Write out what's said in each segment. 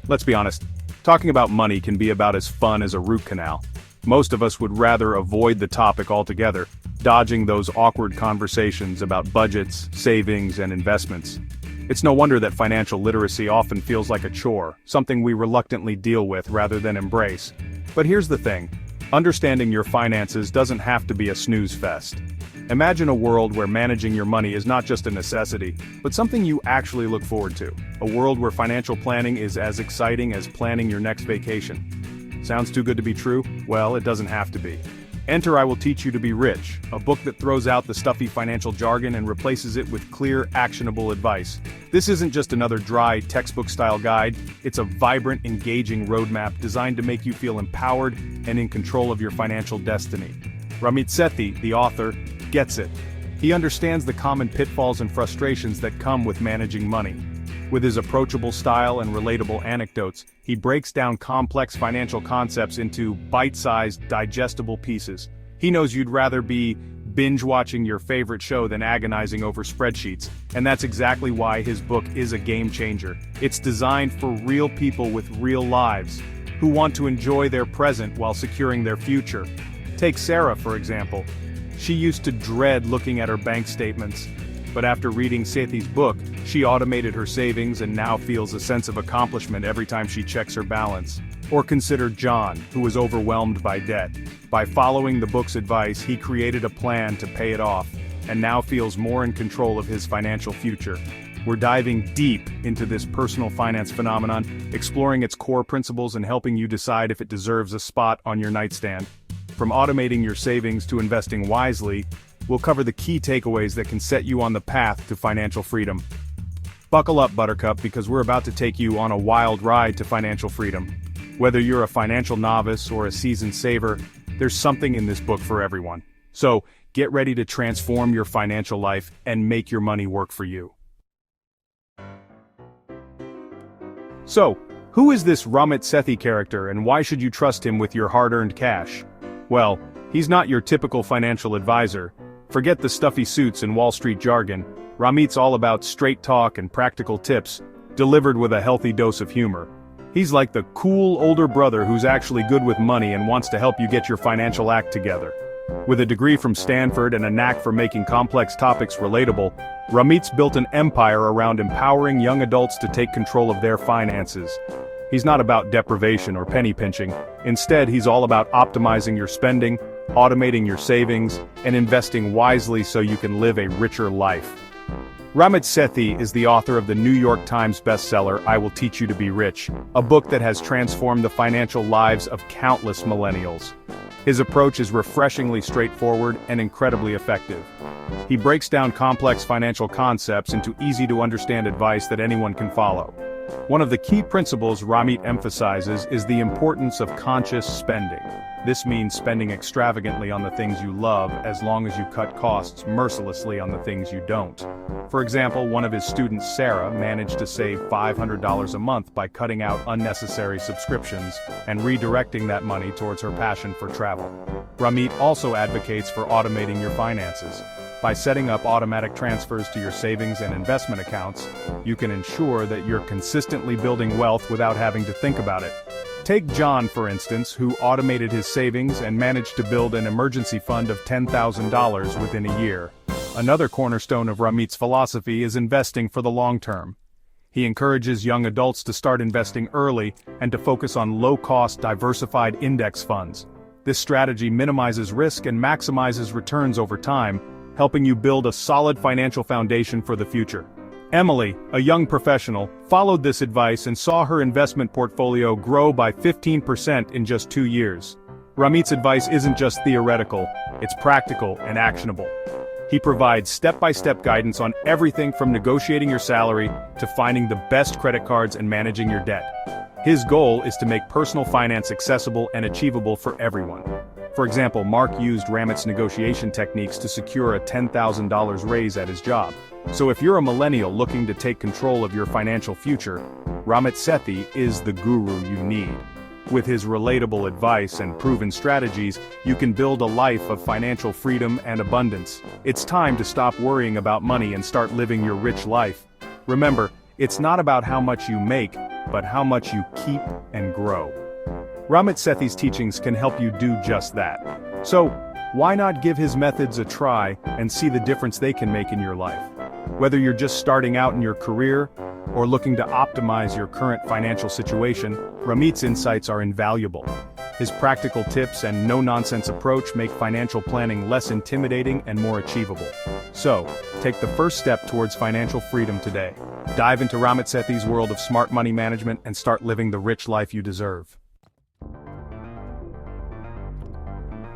Let's be honest, talking about money can be about as fun as a root canal. Most of us would rather avoid the topic altogether, dodging those awkward conversations about budgets, savings, and investments. It's no wonder that financial literacy often feels like a chore, something we reluctantly deal with rather than embrace. But here's the thing, understanding your finances doesn't have to be a snooze fest. Imagine a world where managing your money is not just a necessity, but something you actually look forward to. A world where financial planning is as exciting as planning your next vacation. Sounds too good to be true? Well, it doesn't have to be. Enter I Will Teach You to Be Rich, a book that throws out the stuffy financial jargon and replaces it with clear, actionable advice. This isn't just another dry, textbook-style guide, it's a vibrant, engaging roadmap designed to make you feel empowered and in control of your financial destiny. Ramit Sethi, the author, gets it. He understands the common pitfalls and frustrations that come with managing money. With his approachable style and relatable anecdotes, he breaks down complex financial concepts into bite-sized, digestible pieces. He knows you'd rather be binge-watching your favorite show than agonizing over spreadsheets, and that's exactly why his book is a game-changer. It's designed for real people with real lives, who want to enjoy their present while securing their future. Take Sarah, for example. She used to dread looking at her bank statements. But after reading Sethi's book, she automated her savings and now feels a sense of accomplishment every time she checks her balance. Or consider John, who was overwhelmed by debt. By following the book's advice, he created a plan to pay it off, and now feels more in control of his financial future. We're diving deep into this personal finance phenomenon, exploring its core principles and helping you decide if it deserves a spot on your nightstand. From automating your savings to investing wisely, we'll cover the key takeaways that can set you on the path to financial freedom. Buckle up, Buttercup, because we're about to take you on a wild ride to financial freedom. Whether you're a financial novice or a seasoned saver, there's something in this book for everyone. So, get ready to transform your financial life and make your money work for you. So, who is this Ramit Sethi character and why should you trust him with your hard-earned cash? Well, he's not your typical financial advisor. Forget the stuffy suits and Wall Street jargon. Ramit's all about straight talk and practical tips, delivered with a healthy dose of humor. He's like the cool older brother who's actually good with money and wants to help you get your financial act together. With a degree from Stanford and a knack for making complex topics relatable, Ramit's built an empire around empowering young adults to take control of their finances. He's not about deprivation or penny pinching. Instead, he's all about optimizing your spending, automating your savings, and investing wisely so you can live a richer life. Ramit Sethi is the author of the New York Times bestseller I Will Teach You to Be Rich, a book that has transformed the financial lives of countless millennials. His approach is refreshingly straightforward and incredibly effective. He breaks down complex financial concepts into easy-to-understand advice that anyone can follow. One of the key principles Ramit emphasizes is the importance of conscious spending. This means spending extravagantly on the things you love as long as you cut costs mercilessly on the things you don't. For example, one of his students, Sarah, managed to save $500 a month by cutting out unnecessary subscriptions and redirecting that money towards her passion for travel. Ramit also advocates for automating your finances. By setting up automatic transfers to your savings and investment accounts, you can ensure that you're consistently building wealth without having to think about it. Take John, for instance, who automated his savings and managed to build an emergency fund of $10,000 within a year. Another cornerstone of Ramit's philosophy is investing for the long term. He encourages young adults to start investing early and to focus on low-cost, diversified index funds. This strategy minimizes risk and maximizes returns over time, helping you build a solid financial foundation for the future. Emily, a young professional, followed this advice and saw her investment portfolio grow by 15% in just 2 years. Ramit's advice isn't just theoretical, it's practical and actionable. He provides step-by-step guidance on everything from negotiating your salary to finding the best credit cards and managing your debt. His goal is to make personal finance accessible and achievable for everyone. For example, Mark used Ramit's negotiation techniques to secure a $10,000 raise at his job. So if you're a millennial looking to take control of your financial future, Ramit Sethi is the guru you need. With his relatable advice and proven strategies, you can build a life of financial freedom and abundance. It's time to stop worrying about money and start living your rich life. Remember, it's not about how much you make, but how much you keep and grow. Ramit Sethi's teachings can help you do just that. So, why not give his methods a try and see the difference they can make in your life? Whether you're just starting out in your career or looking to optimize your current financial situation, Ramit's insights are invaluable. His practical tips and no-nonsense approach make financial planning less intimidating and more achievable. So, take the first step towards financial freedom today. Dive into Ramit Sethi's world of smart money management and start living the rich life you deserve.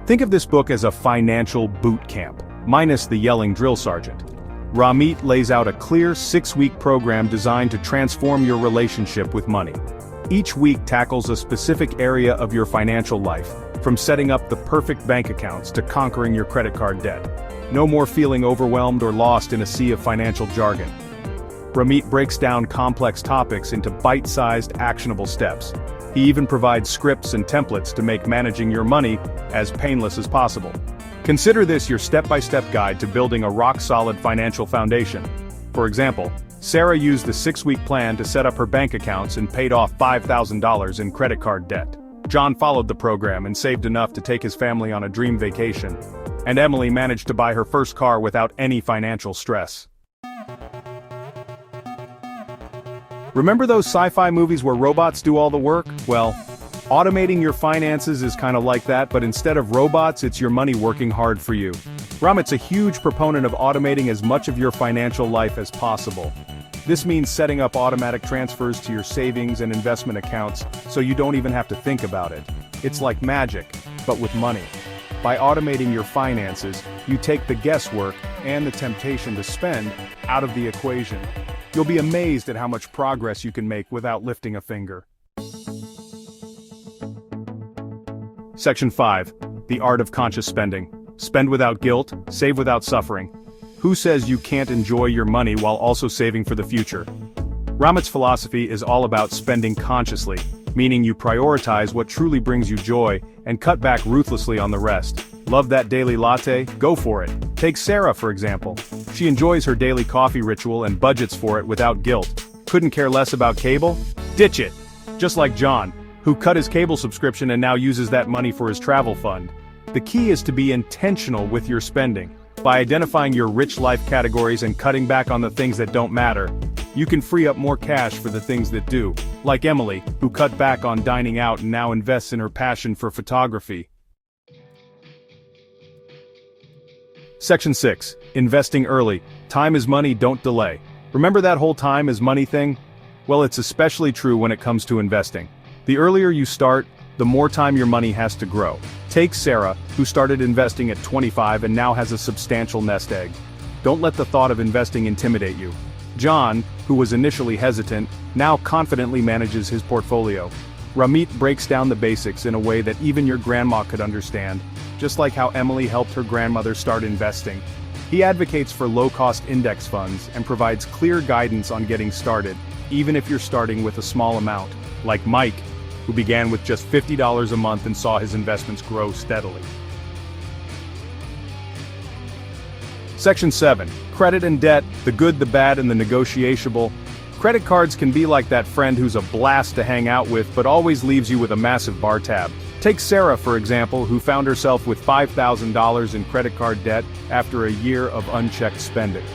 Think of this book as a financial boot camp, minus the yelling drill sergeant. Ramit lays out a clear 6-week program designed to transform your relationship with money. Each week tackles a specific area of your financial life, from setting up the perfect bank accounts to conquering your credit card debt. No more feeling overwhelmed or lost in a sea of financial jargon. Ramit breaks down complex topics into bite-sized, actionable steps. He even provides scripts and templates to make managing your money as painless as possible. Consider this your step-by-step guide to building a rock-solid financial foundation. For example, Sarah used the 6-week plan to set up her bank accounts and paid off $5,000 in credit card debt. John followed the program and saved enough to take his family on a dream vacation. And Emily managed to buy her first car without any financial stress. Remember those sci-fi movies where robots do all the work? Well, automating your finances is kind of like that, but instead of robots, it's your money working hard for you. Ramit's a huge proponent of automating as much of your financial life as possible. This means setting up automatic transfers to your savings and investment accounts so you don't even have to think about it. It's like magic, but with money. By automating your finances, you take the guesswork and the temptation to spend out of the equation. You'll be amazed at how much progress you can make without lifting a finger. Section 5. The Art of Conscious Spending. Spend without guilt, save without suffering. Who says you can't enjoy your money while also saving for the future? Ramit's philosophy is all about spending consciously, meaning you prioritize what truly brings you joy and cut back ruthlessly on the rest. Love that daily latte? Go for it. Take Sarah, for example. She enjoys her daily coffee ritual and budgets for it without guilt. Couldn't care less about cable? Ditch it! Just like John, who cut his cable subscription and now uses that money for his travel fund. The key is to be intentional with your spending. By identifying your rich life categories and cutting back on the things that don't matter, you can free up more cash for the things that do. Like Emily, who cut back on dining out and now invests in her passion for photography. Section 6. Investing early. Time is money, don't delay. Remember that whole time is money thing? Well, it's especially true when it comes to investing. The earlier you start, the more time your money has to grow. Take Sarah, who started investing at 25 and now has a substantial nest egg. Don't let the thought of investing intimidate you. John, who was initially hesitant, now confidently manages his portfolio. Ramit breaks down the basics in a way that even your grandma could understand, just like how Emily helped her grandmother start investing. He advocates for low-cost index funds and provides clear guidance on getting started, even if you're starting with a small amount, like Mike, who began with just $50 a month and saw his investments grow steadily. Section 7. Credit and debt, the good, the bad, and the negotiable. Credit cards can be like that friend who's a blast to hang out with but always leaves you with a massive bar tab. Take Sarah, for example, who found herself with $5,000 in credit card debt after a year of unchecked spending.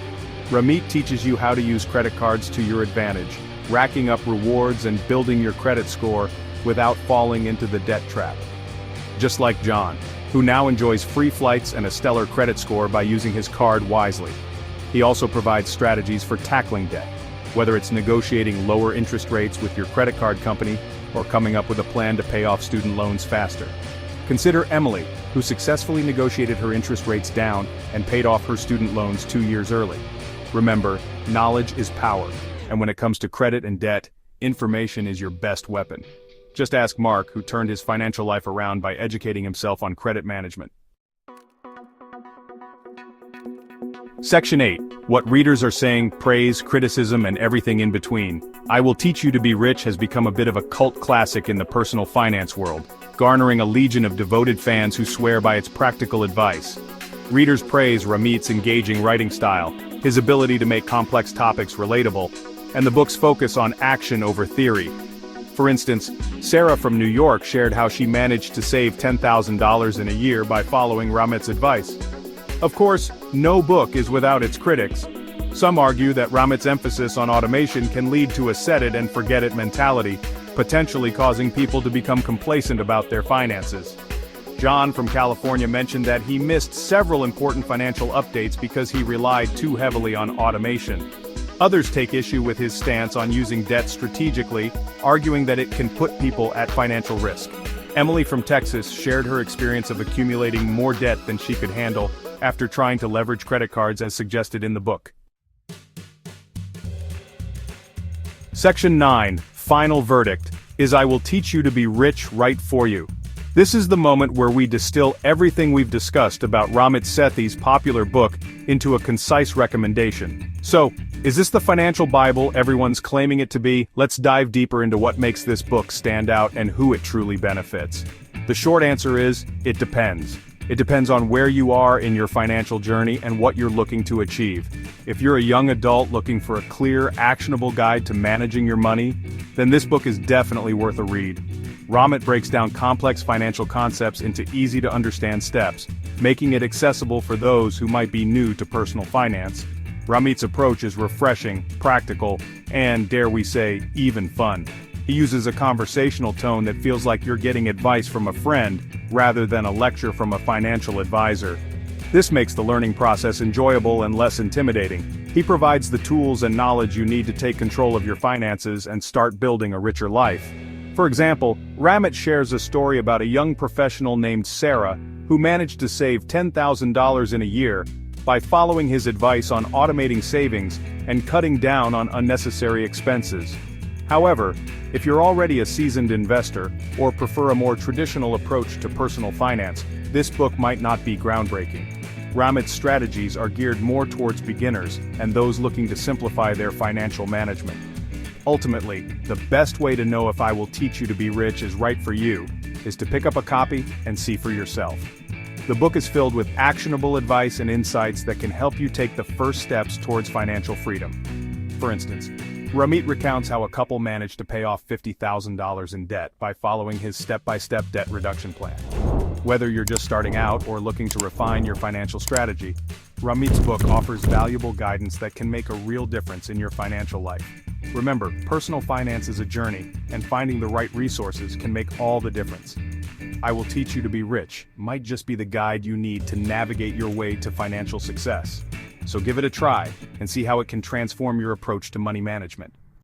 Ramit teaches you how to use credit cards to your advantage, racking up rewards and building your credit score without falling into the debt trap. Just like John, who now enjoys free flights and a stellar credit score by using his card wisely. He also provides strategies for tackling debt, whether it's negotiating lower interest rates with your credit card company or coming up with a plan to pay off student loans faster. Consider Emily, who successfully negotiated her interest rates down and paid off her student loans 2 years early. Remember, knowledge is power, and when it comes to credit and debt, information is your best weapon. Just ask Mark, who turned his financial life around by educating himself on credit management. Section 8. What readers are saying, praise, criticism, and everything in between. I Will Teach You to Be Rich has become a bit of a cult classic in the personal finance world, garnering a legion of devoted fans who swear by its practical advice. Readers praise Ramit's engaging writing style, his ability to make complex topics relatable, and the books focus on action over theory. For instance, Sarah from New York shared how she managed to save $10,000 in a year by following Ramit's advice. Of course, no book is without its critics. Some argue that Ramit's emphasis on automation can lead to a set-it-and-forget-it mentality, potentially causing people to become complacent about their finances. John from California mentioned that he missed several important financial updates because he relied too heavily on automation. Others take issue with his stance on using debt strategically, arguing that it can put people at financial risk. Emily from Texas shared her experience of accumulating more debt than she could handle after trying to leverage credit cards as suggested in the book. Section 9, Final Verdict, is I will teach you to be rich right for you. This is the moment where we distill everything we've discussed about Ramit Sethi's popular book into a concise recommendation. So, is this the financial Bible everyone's claiming it to be? Let's dive deeper into what makes this book stand out and who it truly benefits. The short answer is, it depends. It depends on where you are in your financial journey and what you're looking to achieve. If you're a young adult looking for a clear, actionable guide to managing your money, then this book is definitely worth a read. Ramit breaks down complex financial concepts into easy-to-understand steps, making it accessible for those who might be new to personal finance. Ramit's approach is refreshing, practical, and, dare we say, even fun. He uses a conversational tone that feels like you're getting advice from a friend, rather than a lecture from a financial advisor. This makes the learning process enjoyable and less intimidating. He provides the tools and knowledge you need to take control of your finances and start building a richer life. For example, Ramit shares a story about a young professional named Sarah, who managed to save $10,000 in a year by following his advice on automating savings and cutting down on unnecessary expenses. However, if you're already a seasoned investor, or prefer a more traditional approach to personal finance, this book might not be groundbreaking. Ramit's strategies are geared more towards beginners and those looking to simplify their financial management. Ultimately, the best way to know if I will teach you to be rich is right for you, is to pick up a copy and see for yourself. The book is filled with actionable advice and insights that can help you take the first steps towards financial freedom. For instance, Ramit recounts how a couple managed to pay off $50,000 in debt by following his step-by-step debt reduction plan. Whether you're just starting out or looking to refine your financial strategy, Ramit's book offers valuable guidance that can make a real difference in your financial life. Remember, personal finance is a journey, and finding the right resources can make all the difference. I Will Teach You to Be Rich might just be the guide you need to navigate your way to financial success. So give it a try and see how it can transform your approach to money management.